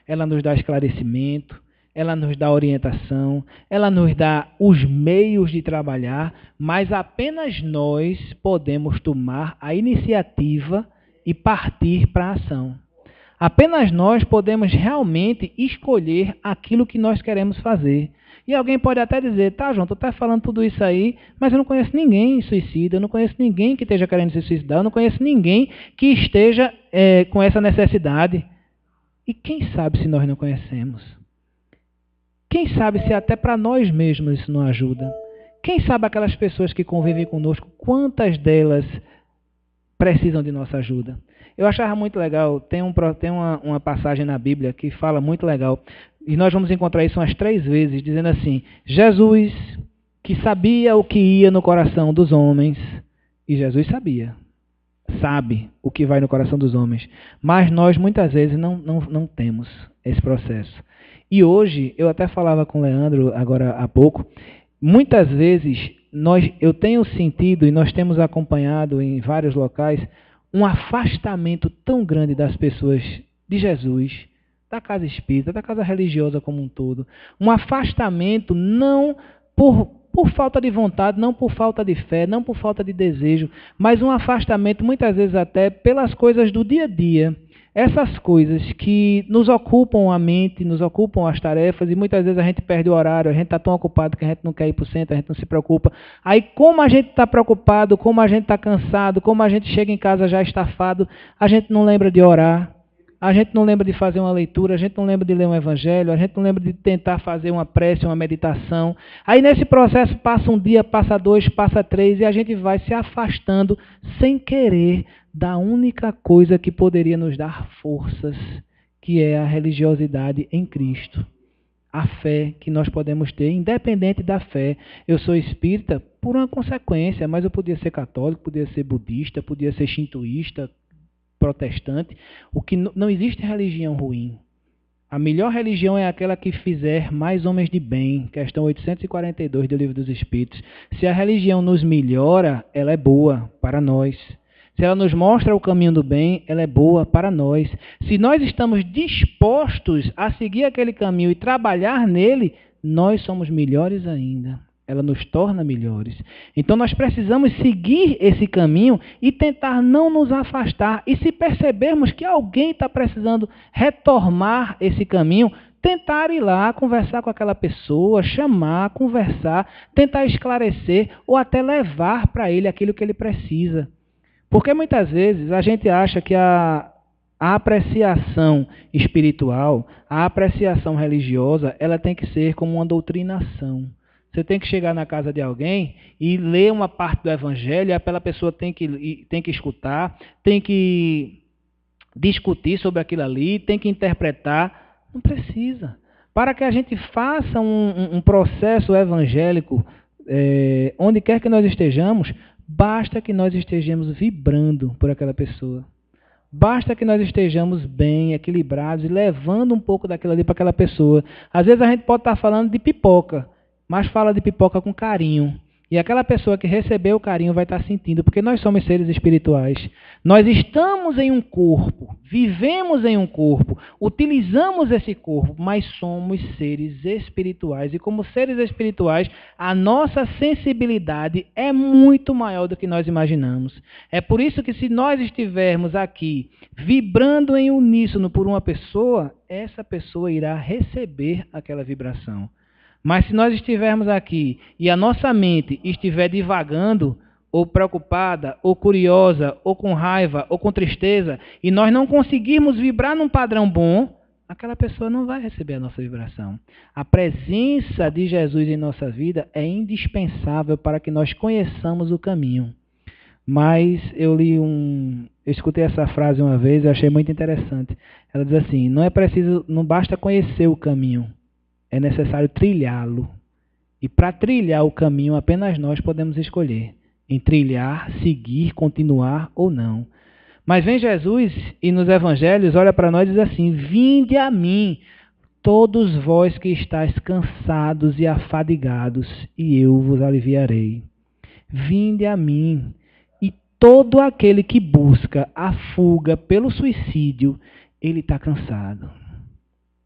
Speaker 2: Ela nos dá esclarecimento, ela nos dá orientação, ela nos dá os meios de trabalhar, mas apenas nós podemos tomar a iniciativa e partir para a ação. Apenas nós podemos realmente escolher aquilo que nós queremos fazer. E alguém pode até dizer, tá, João, tu está falando tudo isso aí, mas eu não conheço ninguém suicida, eu não conheço ninguém que esteja querendo se suicidar, eu não conheço ninguém que esteja com essa necessidade. E quem sabe se nós não conhecemos? Quem sabe se até para nós mesmos isso não ajuda? Quem sabe aquelas pessoas que convivem conosco, quantas delas precisam de nossa ajuda? Eu achava muito legal, tem uma passagem na Bíblia que fala muito legal, e nós vamos encontrar isso umas 3 vezes, dizendo assim, Jesus, que sabia o que ia no coração dos homens, e Jesus sabe o que vai no coração dos homens, mas nós muitas vezes não temos esse processo. E hoje, eu até falava com o Leandro agora há pouco, muitas vezes eu tenho sentido, e nós temos acompanhado em vários locais, um afastamento tão grande das pessoas de Jesus, da casa espírita, da casa religiosa como um todo. Um afastamento não por falta de vontade, não por falta de fé, não por falta de desejo, mas um afastamento muitas vezes até pelas coisas do dia a dia. Essas coisas que nos ocupam a mente, nos ocupam as tarefas, e muitas vezes a gente perde o horário, a gente está tão ocupado que a gente não quer ir para o centro, a gente não se preocupa. Aí como a gente está preocupado, como a gente está cansado, como a gente chega em casa já estafado, a gente não lembra de orar, a gente não lembra de fazer uma leitura, a gente não lembra de ler um evangelho, a gente não lembra de tentar fazer uma prece, uma meditação. Aí nesse processo passa um dia, passa 2, passa 3, e a gente vai se afastando sem querer da única coisa que poderia nos dar forças, que é a religiosidade em Cristo. A fé que nós podemos ter, independente da fé. Eu sou espírita por uma consequência, mas eu podia ser católico, podia ser budista, podia ser shintoísta, protestante. O que não existe religião ruim. A melhor religião é aquela que fizer mais homens de bem. Questão 842 do Livro dos Espíritos. Se a religião nos melhora, ela é boa para nós. Se ela nos mostra o caminho do bem, ela é boa para nós. Se nós estamos dispostos a seguir aquele caminho e trabalhar nele, nós somos melhores ainda. Ela nos torna melhores. Então nós precisamos seguir esse caminho e tentar não nos afastar. E se percebermos que alguém está precisando retomar esse caminho, tentar ir lá, conversar com aquela pessoa, chamar, conversar, tentar esclarecer ou até levar para ele aquilo que ele precisa. Porque muitas vezes a gente acha que a apreciação espiritual, a apreciação religiosa, ela tem que ser como uma doutrinação. Você tem que chegar na casa de alguém e ler uma parte do evangelho, e aquela pessoa tem que escutar, tem que discutir sobre aquilo ali, tem que interpretar. Não precisa. Para que a gente faça um processo evangélico, onde quer que nós estejamos, basta que nós estejamos vibrando por aquela pessoa. Basta que nós estejamos bem, equilibrados e levando um pouco daquilo ali para aquela pessoa. Às vezes a gente pode estar falando de pipoca, mas fala de pipoca com carinho. E aquela pessoa que recebeu o carinho vai estar sentindo, porque nós somos seres espirituais. Nós estamos em um corpo, vivemos em um corpo, utilizamos esse corpo, mas somos seres espirituais. E como seres espirituais, a nossa sensibilidade é muito maior do que nós imaginamos. É por isso que se nós estivermos aqui vibrando em uníssono por uma pessoa, essa pessoa irá receber aquela vibração. Mas se nós estivermos aqui e a nossa mente estiver divagando, ou preocupada, ou curiosa, ou com raiva, ou com tristeza, e nós não conseguirmos vibrar num padrão bom, aquela pessoa não vai receber a nossa vibração. A presença de Jesus em nossa vida é indispensável para que nós conheçamos o caminho. Mas eu escutei essa frase uma vez e achei muito interessante. Ela diz assim, não basta conhecer o caminho, é necessário trilhá-lo. E para trilhar o caminho, apenas nós podemos escolher. Em trilhar, seguir, continuar ou não. Mas vem Jesus e nos evangelhos olha para nós e diz assim, vinde a mim, todos vós que estáis cansados e afadigados, e eu vos aliviarei. Vinde a mim. E todo aquele que busca a fuga pelo suicídio, ele está cansado.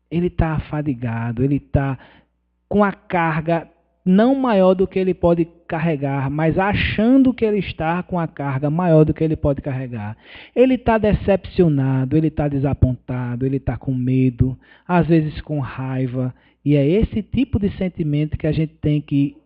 Speaker 2: Ele está afadigado, ele está com a carga não maior do que ele pode carregar, mas achando que ele está com a carga maior do que ele pode carregar. Ele está decepcionado, ele está desapontado, ele está com medo, às vezes com raiva. E é esse tipo de sentimento que a gente tem que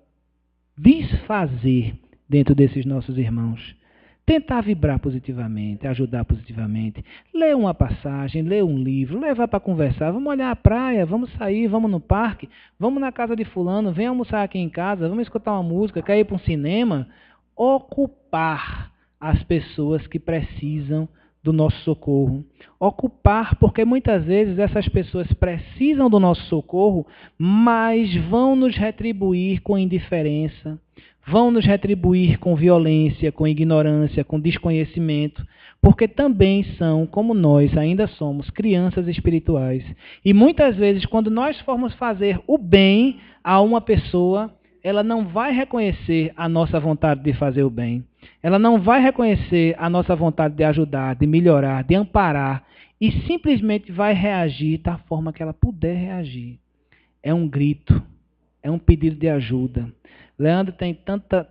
Speaker 2: desfazer dentro desses nossos irmãos. Tentar vibrar positivamente, ajudar positivamente, ler uma passagem, ler um livro, levar para conversar, vamos olhar a praia, vamos sair, vamos no parque, vamos na casa de fulano, vem almoçar aqui em casa, vamos escutar uma música, quer ir para um cinema. Ocupar as pessoas que precisam do nosso socorro. Ocupar, porque muitas vezes essas pessoas precisam do nosso socorro, mas vão nos retribuir com indiferença, vão nos retribuir com violência, com ignorância, com desconhecimento, porque também são, como nós, ainda somos crianças espirituais. E muitas vezes, quando nós formos fazer o bem a uma pessoa, ela não vai reconhecer a nossa vontade de fazer o bem. Ela não vai reconhecer a nossa vontade de ajudar, de melhorar, de amparar, e simplesmente vai reagir da forma que ela puder reagir. É um grito, é um pedido de ajuda. Leandro tem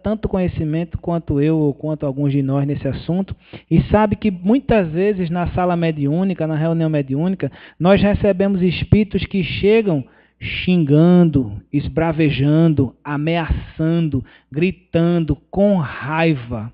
Speaker 2: tanto conhecimento quanto eu, ou quanto alguns de nós nesse assunto, e sabe que muitas vezes na sala mediúnica, na reunião mediúnica, nós recebemos espíritos que chegam xingando, esbravejando, ameaçando, gritando, com raiva.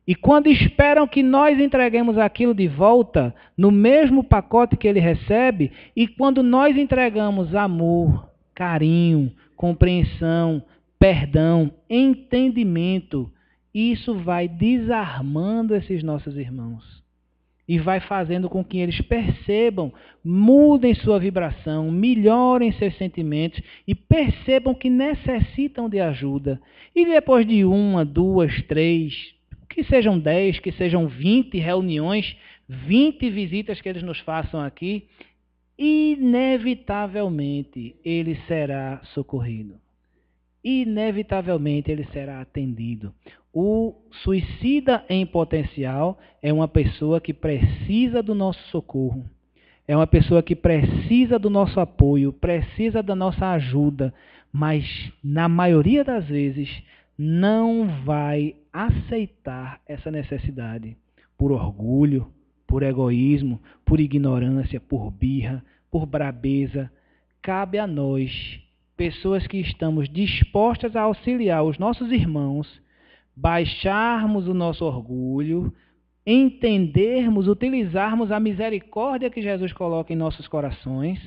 Speaker 2: E quando esperam que nós entreguemos aquilo de volta, no mesmo pacote que ele recebe, e quando nós entregamos amor, carinho, compreensão, perdão, entendimento, isso vai desarmando esses nossos irmãos. E vai fazendo com que eles percebam, mudem sua vibração, melhorem seus sentimentos e percebam que necessitam de ajuda. E depois de 1, 2, 3, que sejam 10, que sejam 20 reuniões, 20 visitas que eles nos façam aqui, inevitavelmente ele será socorrido. Inevitavelmente ele será atendido. O suicida em potencial é uma pessoa que precisa do nosso socorro. É uma pessoa que precisa do nosso apoio, precisa da nossa ajuda, mas na maioria das vezes não vai aceitar essa necessidade por orgulho, por egoísmo, por ignorância, por birra, por brabeza. Cabe a nós, pessoas que estamos dispostas a auxiliar os nossos irmãos, baixarmos o nosso orgulho, entendermos, utilizarmos a misericórdia que Jesus coloca em nossos corações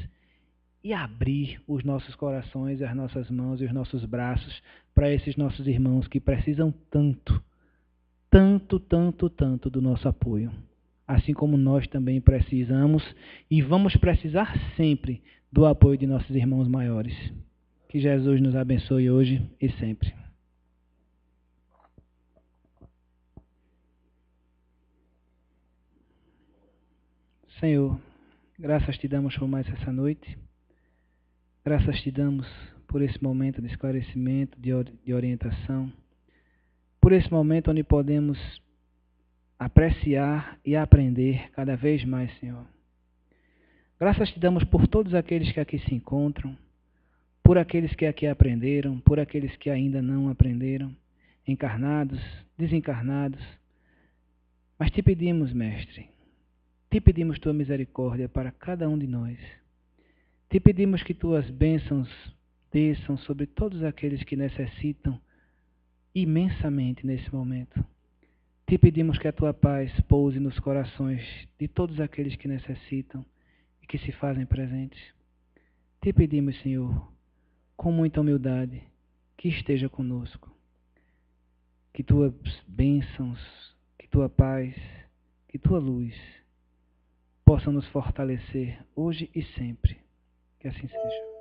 Speaker 2: e abrir os nossos corações, as nossas mãos e os nossos braços para esses nossos irmãos que precisam tanto, tanto, tanto, tanto do nosso apoio. Assim como nós também precisamos e vamos precisar sempre do apoio de nossos irmãos maiores. Que Jesus nos abençoe hoje e sempre. Senhor, graças te damos por mais essa noite. Graças te damos por esse momento de esclarecimento, de orientação. Por esse momento onde podemos apreciar e aprender cada vez mais, Senhor. Graças te damos por todos aqueles que aqui se encontram, por aqueles que aqui aprenderam, por aqueles que ainda não aprenderam, encarnados, desencarnados. Mas te pedimos, Mestre, te pedimos tua misericórdia para cada um de nós. Te pedimos que tuas bênçãos desçam sobre todos aqueles que necessitam imensamente nesse momento. Te pedimos que a tua paz pouse nos corações de todos aqueles que necessitam e que se fazem presentes. Te pedimos, Senhor, com muita humildade, que esteja conosco. Que tuas bênçãos, que tua paz, que tua luz possam nos fortalecer hoje e sempre. Que assim seja.